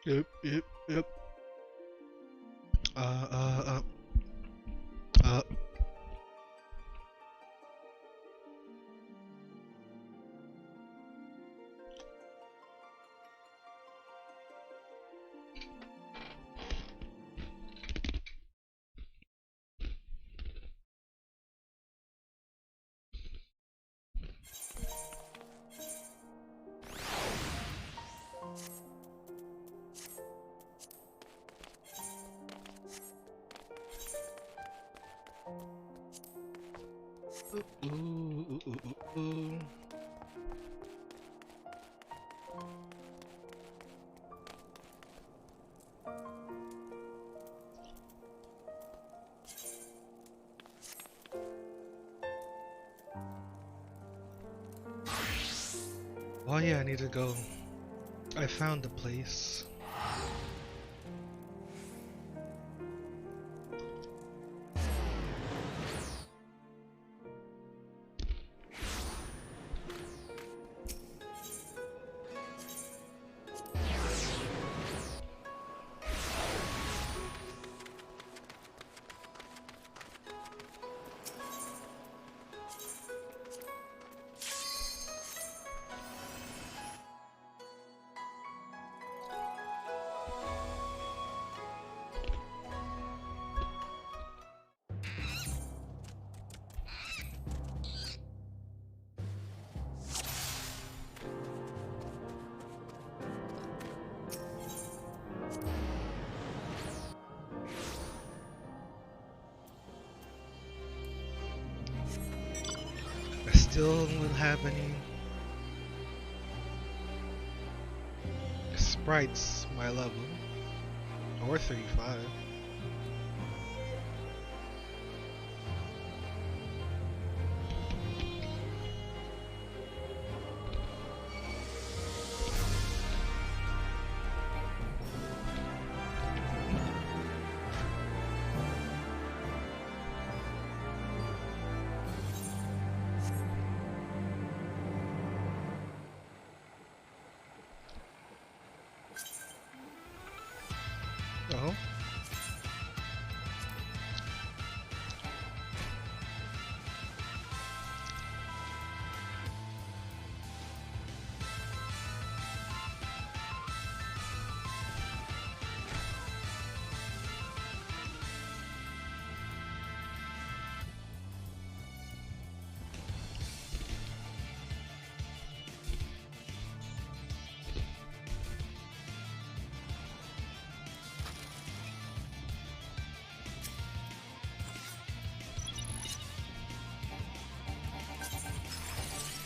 Yep, yep, yep. Uh, uh, uh, uh. Ooh, ooh, ooh, ooh, ooh. Oh yeah, I need to go. I found the place. I still don't have any sprites my level, or 35. Oh,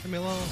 leave me alone.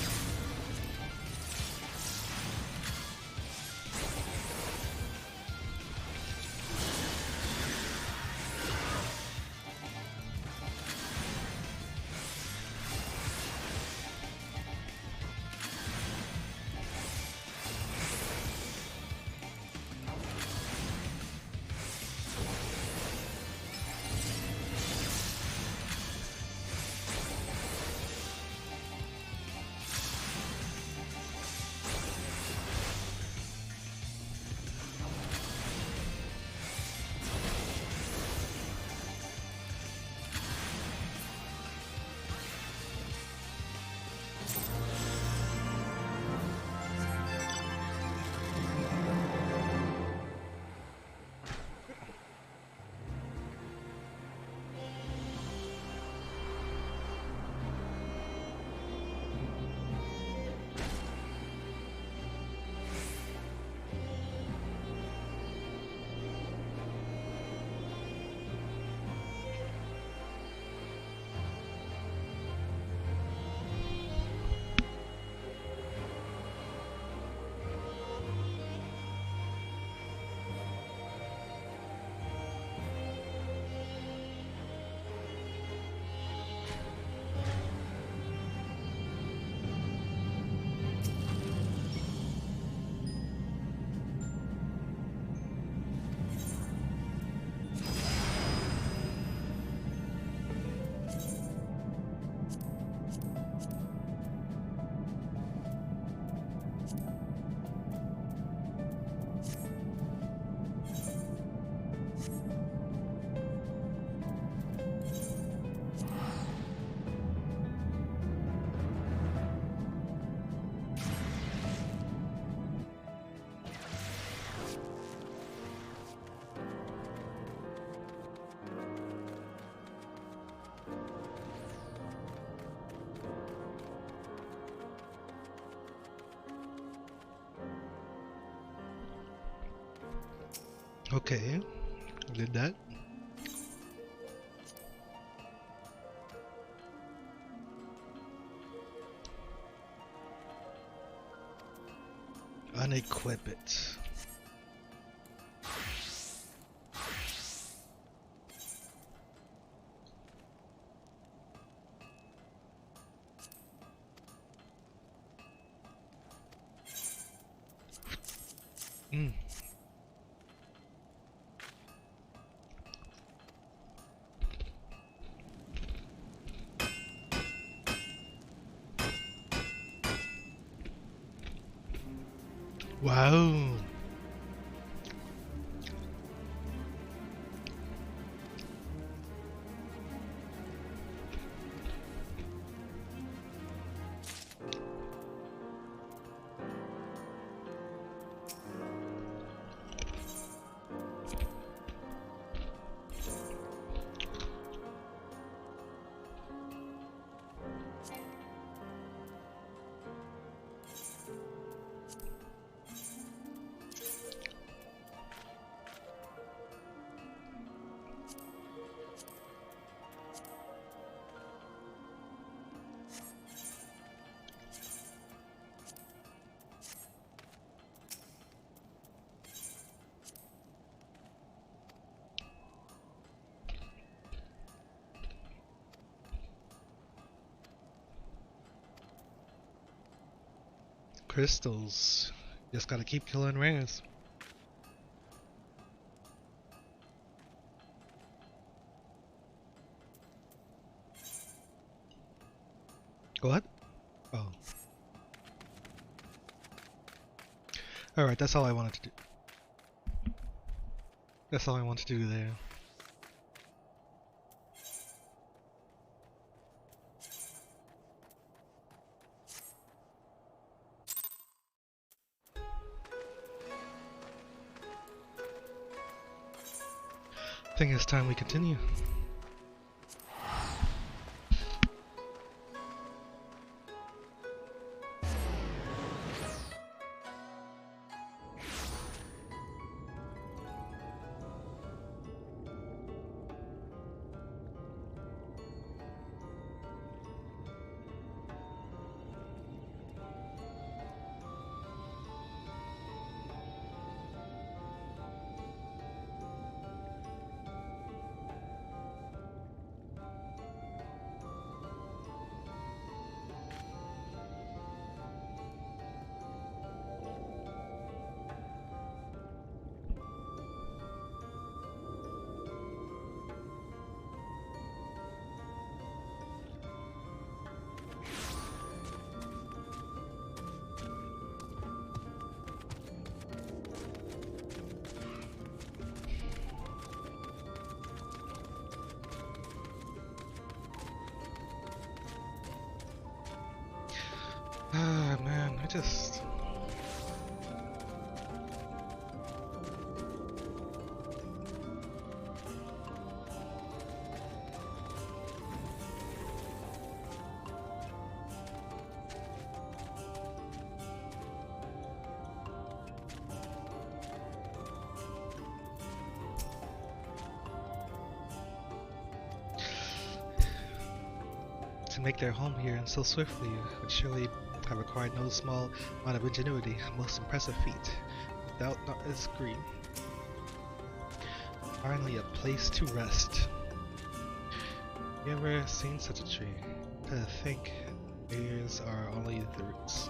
Okay, did that. Unequip it. Mm. Wow. Crystals. Just gotta keep killing rares. What? Oh. Alright, that's all I wanted to do. That's all I want to do there. I think it's time we continue. Ah, man, I just... To make their home here and so swiftly would surely have required no small amount of ingenuity, a most impressive feat, without not its green. Finally a place to rest. You ever seen such a tree? To think these are only the roots.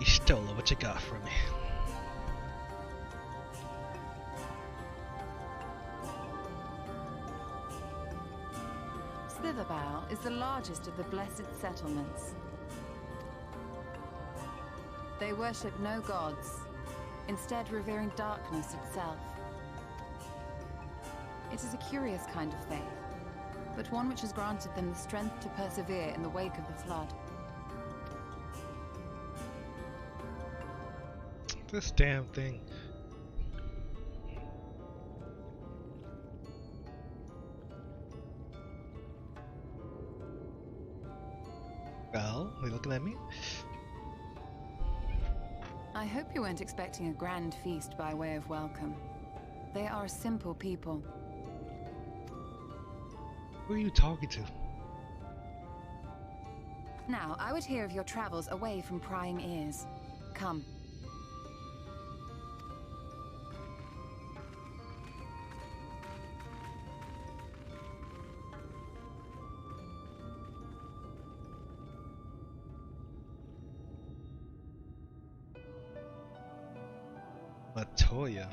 Ishtola, what you got for me? Slitherbow is the largest of the blessed settlements. They worship no gods, instead revering darkness itself. It is a curious kind of faith, but one which has granted them the strength to persevere in the wake of the flood. This damn thing. Well, are you looking at me? I hope you weren't expecting a grand feast by way of welcome. They are a simple people. Who are you talking to? Now, I would hear of your travels away from prying ears. Come. Matoya.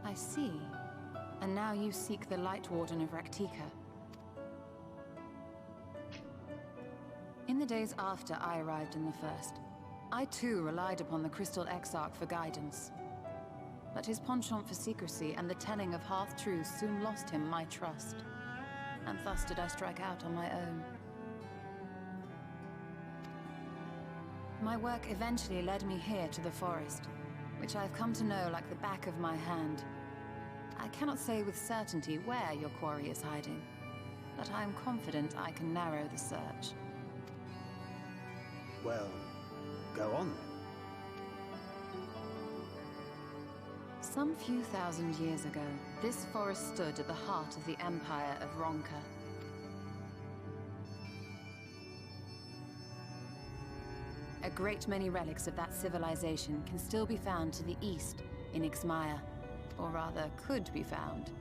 I see. And now you seek the Light Warden of Raktika. In the days after I arrived in the First, I too relied upon the Crystal Exarch for guidance. But his penchant for secrecy and the telling of half-truths soon lost him my trust. And thus did I strike out on my own. My work eventually led me here to the forest, which I have come to know like the back of my hand. I cannot say with certainty where your quarry is hiding, but I am confident I can narrow the search. Well, go on then. Some few thousand years ago, this forest stood at the heart of the Empire of Ronka. A great many relics of that civilization can still be found to the east in Ixmaya, or rather could be found,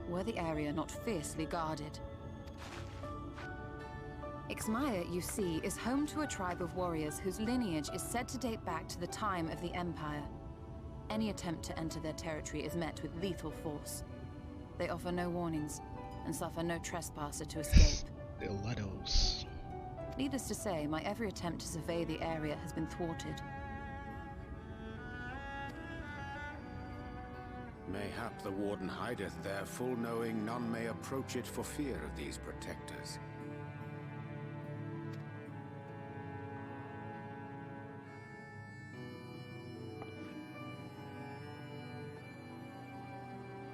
were the area not fiercely guarded. Ixmaya, you see, is home to a tribe of warriors whose lineage is said to date back to the time of the Empire. Any attempt to enter their territory is met with lethal force. They offer no warnings, and suffer no trespasser to escape. Stilettos. Needless to say, my every attempt to survey the area has been thwarted. Mayhap the Warden hideth there, full knowing none may approach it for fear of these protectors.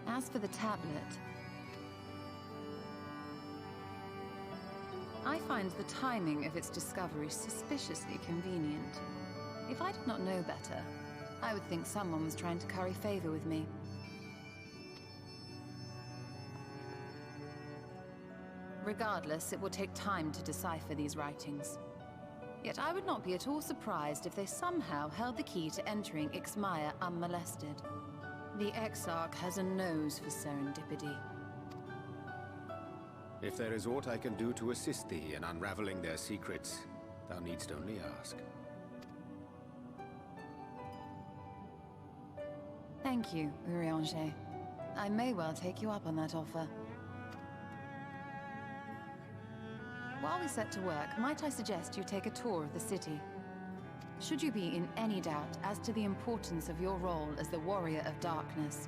As for the tablet, I find the timing of its discovery suspiciously convenient. If I did not know better, I would think someone was trying to curry favor with me. Regardless, it will take time to decipher these writings. Yet I would not be at all surprised if they somehow held the key to entering Ixmaya unmolested. The Exarch has a nose for serendipity. If there is aught I can do to assist thee in unraveling their secrets, thou needst only ask. Thank you, Urianger. I may well take you up on that offer. While we set to work, might I suggest you take a tour of the city? Should you be in any doubt as to the importance of your role as the Warrior of Darkness,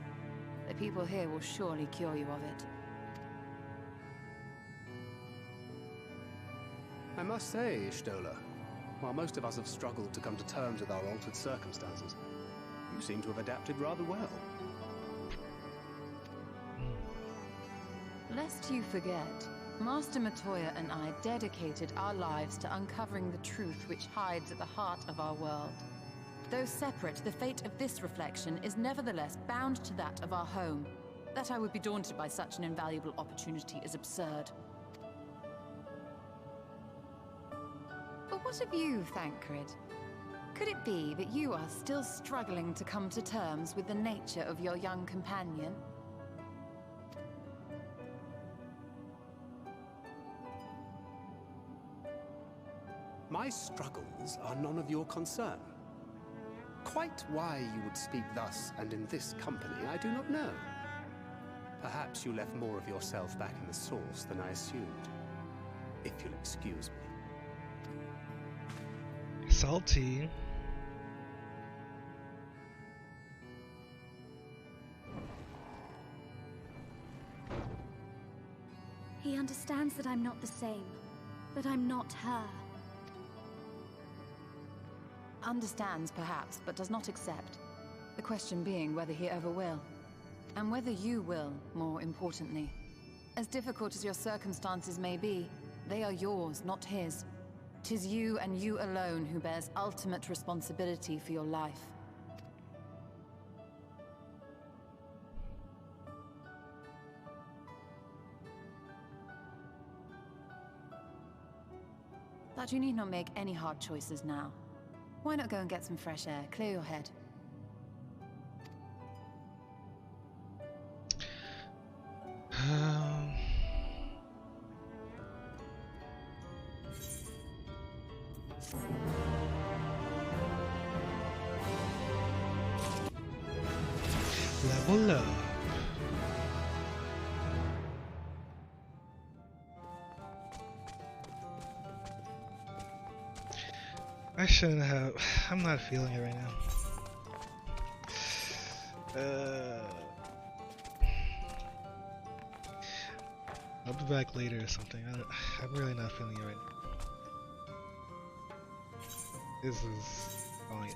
the people here will surely cure you of it. I must say, Ishtola, while most of us have struggled to come to terms with our altered circumstances, you seem to have adapted rather well. Lest you forget, Master Matoya and I dedicated our lives to uncovering the truth which hides at the heart of our world. Though separate, the fate of this reflection is nevertheless bound to that of our home. That I would be daunted by such an invaluable opportunity is absurd. But what of you, Thancred? Could it be that you are still struggling to come to terms with the nature of your young companion? My struggles are none of your concern. Quite why you would speak thus and in this company, I do not know. Perhaps you left more of yourself back in the source than I assumed. If you'll excuse me. Salty. He understands that I'm not the same. but I'm not her. Understands, perhaps, but does not accept. The question being whether he ever will. And whether you will, more importantly. As difficult as your circumstances may be, they are yours, not his. 'Tis you and you alone who bears ultimate responsibility for your life. But you need not make any hard choices now. Why not go and get some fresh air, clear your head? Level up. I shouldn't have. I'm not feeling it right now. I'll be back later or something. I'm really not feeling it right now. This is fine.